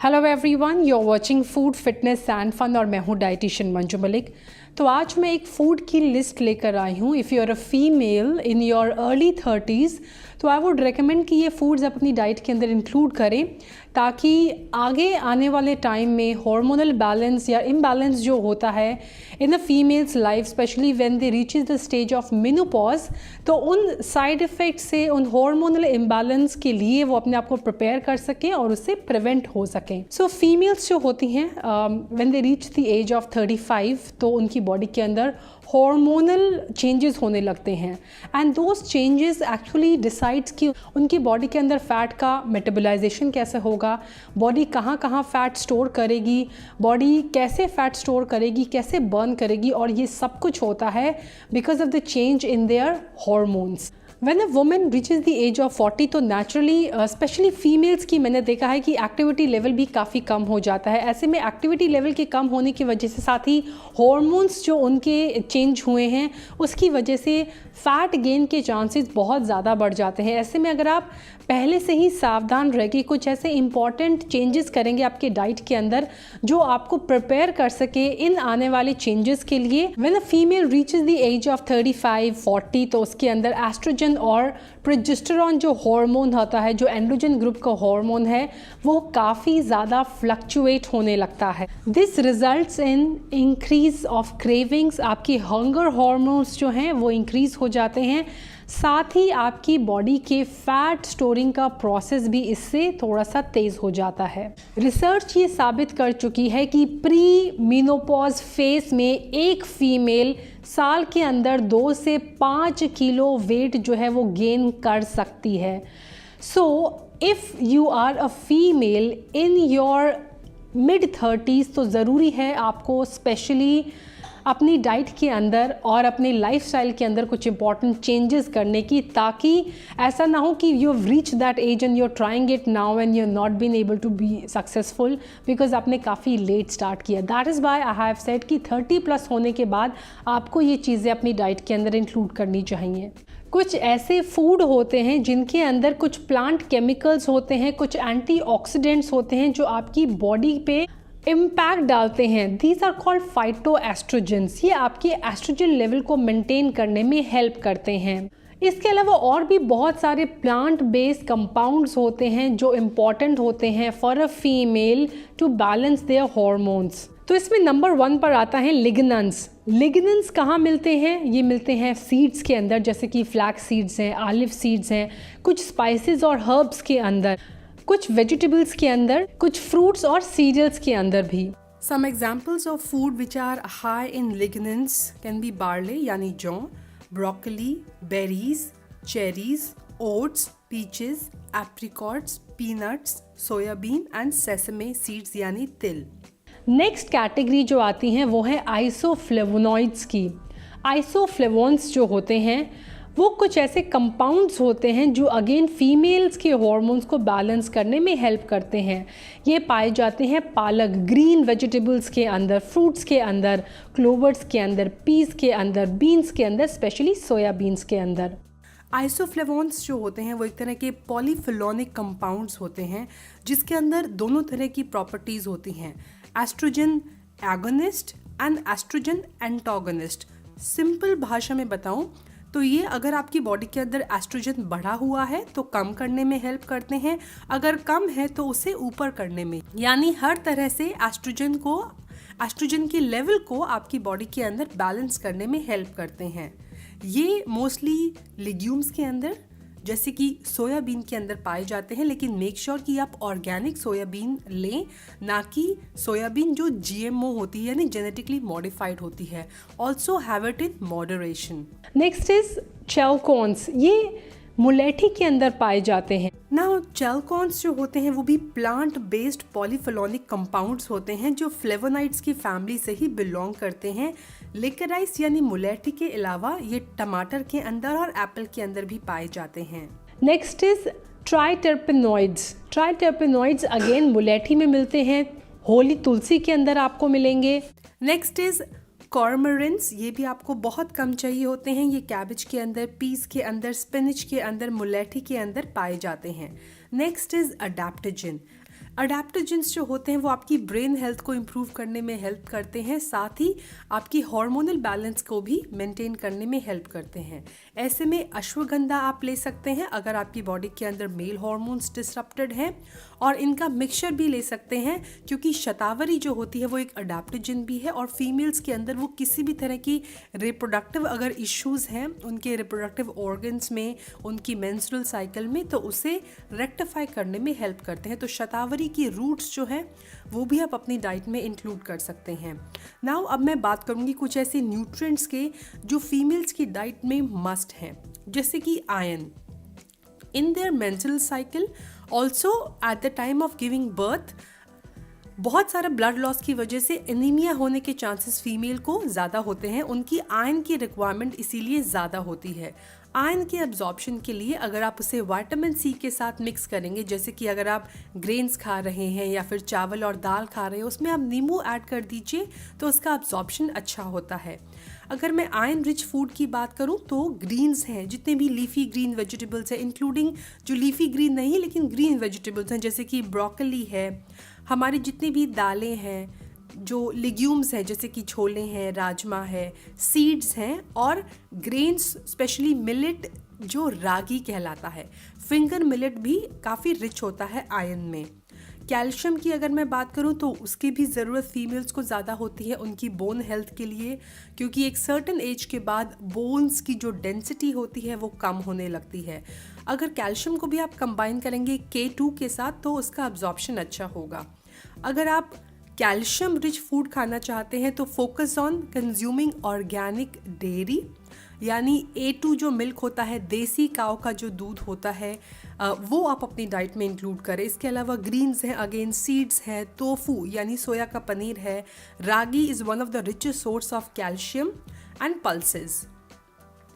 Hello everyone, you are watching food fitness and fun और मैं हूँ डाइटिशियन मंजू मलिक। तो आज मैं एक फ़ूड की लिस्ट लेकर आई हूँ। If you are a female in your early 30s तो आई वुड रिकमेंड कि ये फूड्स अपनी डाइट के अंदर इंक्लूड करें ताकि आगे आने वाले टाइम में हार्मोनल बैलेंस या इम्बैलेंस जो होता है in a female's life, specially when they reaches the stage of menopause, तो उन साइड इफ़ेक्ट से, उन हार्मोनल इम्बैलेंस के लिए वो अपने आप को प्रिपेयर कर सकें और उससे प्रिवेंट हो सकें। सो फीमेल्स जो होती हैं when they reach the age of 35 तो उनकी बॉडी के अंदर हार्मोनल चेंजेस होने लगते हैं and those changes actually decides कि उनकी बॉडी के अंदर फ़ैट का मेटाबोलाइजेशन कैसे होगा, बॉडी कहाँ कहाँ फ़ैट स्टोर करेगी, बॉडी कैसे फ़ैट स्टोर करेगी, कैसे बर्न करेगी, और ये सब कुछ होता है because of the change in their hormones. When a woman reaches the age of 40 तो नेचुरली स्पेशली फीमेल्स की मैंने देखा है कि एक्टिविटी लेवल भी काफ़ी कम हो जाता है। ऐसे में एक्टिविटी लेवल के कम होने की वजह से साथ ही हॉर्मोन्स जो उनके चेंज हुए हैं उसकी वजह से फ़ैट गेन के चांसेस बहुत ज़्यादा बढ़ जाते हैं। ऐसे में अगर आप पहले से ही सावधान रह के कुछ ऐसे इंपॉर्टेंट चेंजेस करेंगे आपके डाइट के अंदर जो आपको प्रिपेयर कर सके इन आने वाले चेंजेस के लिए। When a female reaches the age of 35-40 तो उसके अंदर एस्ट्रोजन और प्रोजेस्टेरॉन जो हार्मोन होता है, जो एंड्रोजन ग्रुप का हार्मोन है, वो काफ़ी ज़्यादा फ्लक्चुएट होने लगता है। This results in increase of cravings, आपके हंगर हार्मोन्स जो हैं वो इंक्रीज हो जाते हैं, साथ ही आपकी बॉडी के फैट स्टोरिंग का प्रोसेस भी इससे थोड़ा सा तेज़ हो जाता है। रिसर्च ये साबित कर चुकी है कि प्री मीनोपॉज फेज में एक फीमेल साल के अंदर 2 से 5 किलो वेट जो है वो गेन कर सकती है। So if you are a female in your mid 30s तो ज़रूरी है आपको स्पेशली अपनी डाइट के अंदर और अपने लाइफस्टाइल के अंदर कुछ इंपॉर्टेंट चेंजेस करने की, ताकि ऐसा ना हो कि you have reach that age and you are trying it now and you are not been able to be successful because आपने काफ़ी लेट स्टार्ट किया। That is why I have said कि 30+ होने के बाद आपको ये चीज़ें अपनी डाइट के अंदर इंक्लूड करनी चाहिए। कुछ ऐसे फूड होते हैं जिनके अंदर कुछ प्लांट केमिकल्स होते हैं, कुछ एंटीऑक्सीडेंट्स होते हैं जो आपकी बॉडी पे इम्पैक्ट डालते हैं। These are called phytoestrogens. ये आपके एस्ट्रोजन लेवल को मेंटेन करने में हेल्प करते हैं। इसके अलावा और भी बहुत सारे प्लांट बेस्ड कंपाउंड्स होते हैं जो इम्पॉर्टेंट होते हैं for a female to balance their hormones. तो इसमें नंबर 1 पर आता है लिग्नेंस। लिग्नेंस कहाँ मिलते हैं? ये मिलते हैं सीड्स के अंदर, जैसे कि फ्लैक्स सीड्स हैं, ऑलिव सीड्स हैं, कुछ स्पाइसेस और हर्ब्स के अंदर, कुछ वेजिटेबल्स के अंदर, कुछ फ्रूट्स और सीरियल्स के अंदर भी। Some examples of food which are high in lignans can be barley यानी जौ, broccoli, berries, cherries, oats, peaches, apricots, peanuts, soyabean and sesame seeds यानी तिल। नेक्स्ट कैटेगरी जो आती हैं वो है आइसोफ्लेवोनॉइड्स की। आइसोफ्लेवोन्स जो होते हैं वो कुछ ऐसे कंपाउंड्स होते हैं जो अगेन फीमेल्स के हार्मोन्स को बैलेंस करने में हेल्प करते हैं। ये पाए जाते हैं पालक, ग्रीन वेजिटेबल्स के अंदर, फ्रूट्स के अंदर, क्लोवर्स के अंदर, पीस के अंदर, बीन्स के अंदर, स्पेशली सोयाबीन्स के अंदर। आइसोफ्लेवोन्स जो होते हैं वो एक तरह के पॉलीफिनोलिक कंपाउंड्स होते हैं जिसके अंदर दोनों तरह की प्रॉपर्टीज़ होती हैं, estrogen agonist and estrogen antagonist. Simple भाषा में बताऊं तो ये अगर आपकी बॉडी के अंदर एस्ट्रोजन बढ़ा हुआ है तो कम करने में हेल्प करते हैं, अगर कम है तो उसे ऊपर करने में, यानी हर तरह से एस्ट्रोजन के लेवल को आपकी बॉडी के अंदर बैलेंस करने में हेल्प करते हैं। ये मोस्टली लेग्यूम्स के अंदर जैसे कि सोयाबीन के अंदर पाए जाते हैं, लेकिन मेक श्योर कि आप ऑर्गेनिक सोयाबीन लें, ना कि सोयाबीन जो GMO होती है यानी जेनेटिकली मॉडिफाइड होती है। Also have it in moderation. Next is chalcones. ये मुलेठी के अंदर पाए जाते हैं। नाउ चेलकॉन्स जो होते हैं वो भी प्लांट बेस्ड पॉलीफिनोलिक कंपाउंड्स होते हैं जो फ्लेवोनाइड्स की फैमिली से ही बिलोंग करते हैं। लिकराइस यानी मुलेठी के अलावा ये टमाटर के अंदर और एप्पल के अंदर भी पाए जाते हैं। Next is triterpenoids. Triterpenoids again मुलेठी में मिलते हैं, होली तुलसी के अंदर आपको मिलेंगे। Next is cormorants. ये भी आपको बहुत कम चाहिए होते हैं, ये कैबेज के अंदर, पीस के अंदर, स्पिनच के अंदर, मुलेठी के अंदर पाए जाते हैं। Next is अडेप्टोजन। अडेप्टोजेंस जो होते हैं वो आपकी ब्रेन हेल्थ को इम्प्रूव करने में हेल्प करते हैं, साथ ही आपकी हार्मोनल बैलेंस को भी मेंटेन करने में हेल्प करते हैं। ऐसे में अश्वगंधा आप ले सकते हैं अगर आपकी बॉडी के अंदर मेल हार्मोन्स डिसरप्टेड हैं, और इनका मिक्सचर भी ले सकते हैं क्योंकि शतावरी जो होती है वो एक अडेप्टोजन भी है, और फीमेल्स के अंदर वो किसी भी तरह की रिप्रोडक्टिव अगर इश्यूज़ हैं उनके रिप्रोडक्टिव ऑर्गन्स में, उनकी मेंस्ट्रुअल साइकिल में, तो उसे रेक्टिफाई करने में हेल्प करते हैं। तो शतावरी की रूट्स जो हैं वो भी आप अपनी डाइट में इंक्लूड कर सकते हैं। नाउ अब मैं बात करूंगी कुछ ऐसे न्यूट्रिएंट्स के जो फीमेल्स की डाइट में मस्ट हैं, जैसे कि iron in their menstrual cycle, also at the time of giving birth. बहुत सारा ब्लड लॉस की वजह से एनीमिया होने के चांसेस फीमेल को ज़्यादा होते हैं, उनकी आयरन की रिक्वायरमेंट इसीलिए ज़्यादा होती है। आयरन के एब्जॉर्प्शन के लिए अगर आप उसे विटामिन सी के साथ मिक्स करेंगे, जैसे कि अगर आप ग्रेन्स खा रहे हैं या फिर चावल और दाल खा रहे हैं, उसमें आप नींबू ऐड कर दीजिए तो उसका एब्जॉर्प्शन अच्छा होता है। अगर मैं आयरन रिच फूड की बात करूं तो ग्रीन्स हैं, जितने भी लीफी ग्रीन वेजिटेबल्स हैं, इंक्लूडिंग जो लीफी ग्रीन नहीं लेकिन ग्रीन वेजिटेबल्स हैं, जैसे कि ब्रोकली है, हमारी जितनी भी दालें हैं, जो लेग्यूम्स हैं जैसे कि छोले हैं, राजमा है, सीड्स हैं, और ग्रेन्स स्पेशली मिलेट जो रागी कहलाता है, फिंगर मिलेट भी काफ़ी रिच होता है आयरन में। कैल्शियम की अगर मैं बात करूं तो उसकी भी ज़रूरत फीमेल्स को ज़्यादा होती है उनकी बोन हेल्थ के लिए, क्योंकि एक सर्टेन एज के बाद बोन्स की जो डेंसिटी होती है वो कम होने लगती है। अगर कैल्शियम को भी आप कंबाइन करेंगे K2 के साथ तो उसका अब्जॉर्प्शन अच्छा होगा। अगर आप कैल्शियम रिच फूड खाना चाहते हैं तो focus on consuming organic dairy, यानी A2 जो मिल्क होता है, देसी काऊ का जो दूध होता है, वो आप अपनी डाइट में इंक्लूड करें। इसके अलावा ग्रीन्स हैं, अगेन सीड्स हैं, टोफू यानी सोया का पनीर है, ragi is one of the richest source of calcium and pulses.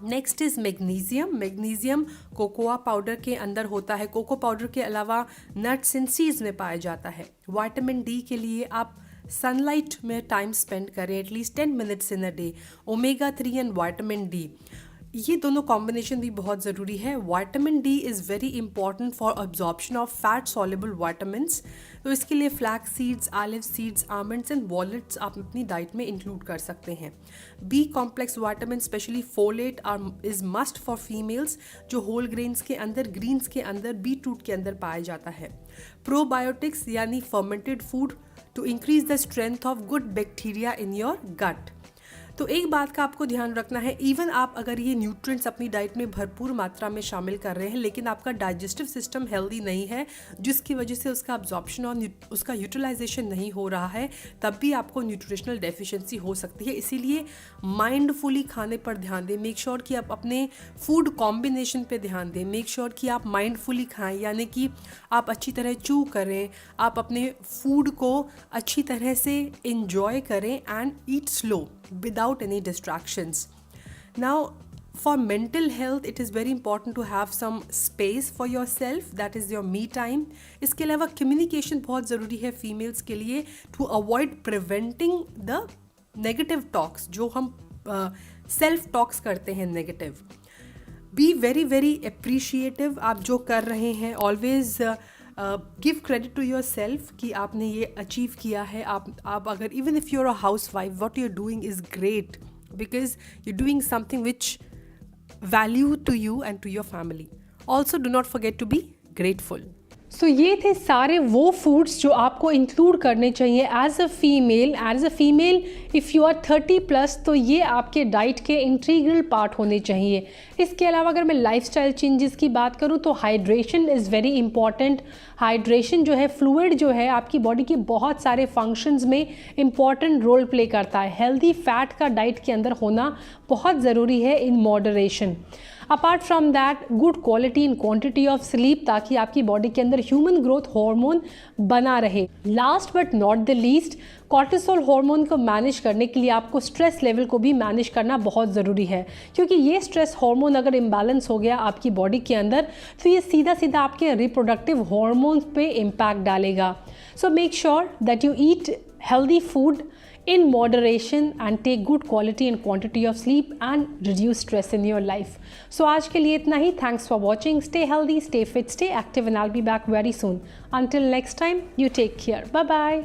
Next is magnesium. Magnesium cocoa powder के अंदर होता है, कोको पाउडर के अलावा नट्स एंड सीड्स में पाया जाता है। विटामिन डी के लिए आप सनलाइट में टाइम स्पेंड करें, at least 10 minutes in a day. Omega 3 and vitamin D, ये दोनों कॉम्बिनेशन भी बहुत ज़रूरी है। Vitamin D is very important for absorption of fat soluble vitamins, तो इसके लिए flax seeds, olive seeds, almonds and walnuts आप अपनी डाइट में इंक्लूड कर सकते हैं। B complex vitamin specially folate is must for females, जो होल ग्रेन्स के अंदर, ग्रीन्स के अंदर, बीटरूट के अंदर पाया जाता है। प्रोबायोटिक्स यानी fermented food to increase the strength of good bacteria in your gut. तो एक बात का आपको ध्यान रखना है, इवन आप अगर ये न्यूट्रिएंट्स अपनी डाइट में भरपूर मात्रा में शामिल कर रहे हैं लेकिन आपका डाइजेस्टिव सिस्टम हेल्दी नहीं है, जिसकी वजह से उसका अब्जॉर्प्शन और उसका यूटिलाइजेशन नहीं हो रहा है, तब भी आपको न्यूट्रिशनल डेफिशिएंसी हो सकती है। इसीलिए माइंडफुली खाने पर ध्यान दें, मेक श्योर कि आप अपने फूड कॉम्बिनेशन पे ध्यान दें, मेक श्योर कि आप माइंडफुली खाएं, यानी कि आप अच्छी तरह च्यू करें, आप अपने फूड को अच्छी तरह से इंजॉय करें and eat slow without any distractions. Now, for mental health, it is very important to have some space for yourself, that is your me time. इसके अलावा communication बहुत ज़रूरी है females के लिए to avoid preventing the negative talks, जो हम self talks करते हैं negative. Be very very appreciative, आप जो कर रहे हैं, always give credit to yourself कि आपने ये अचीव किया है। आप अगर even if you are a housewife, what you are doing is great because you doing something which value to you and to your family. Also do not forget to be grateful. So ये थे सारे वो foods जो आपको include करने चाहिए as a female if you are 30+, तो ये आपके डाइट के इंटीग्रल पार्ट होने चाहिए। इसके अलावा अगर मैं लाइफस्टाइल चेंजेस की बात करूँ तो hydration is very important. Hydration जो है, फ्लूइड जो है, आपकी बॉडी के बहुत सारे फंक्शंस में इंपॉर्टेंट रोल प्ले करता है। हेल्दी फैट का डाइट के अंदर होना बहुत ज़रूरी है in moderation. Apart from that, good quality and quantity of sleep, ताकि आपकी बॉडी के अंदर ह्यूमन ग्रोथ हार्मोन बना रहे। Last but not the least, cortisol hormone को मैनेज करने के लिए आपको स्ट्रेस लेवल को भी मैनेज करना बहुत ज़रूरी है, क्योंकि ये स्ट्रेस हार्मोन अगर इम्बैलेंस हो गया आपकी बॉडी के अंदर तो ये सीधा सीधा आपके रिप्रोडक्टिव हार्मोन्स पे इम्पैक्ट डालेगा। So make sure that you eat healthy food, in moderation and take good quality and quantity of sleep and reduce stress in your life. So आज के लिए इतना ही. Thanks for watching. Stay healthy, stay fit, stay active, and I'll be back very soon. Until next time, you take care. Bye bye.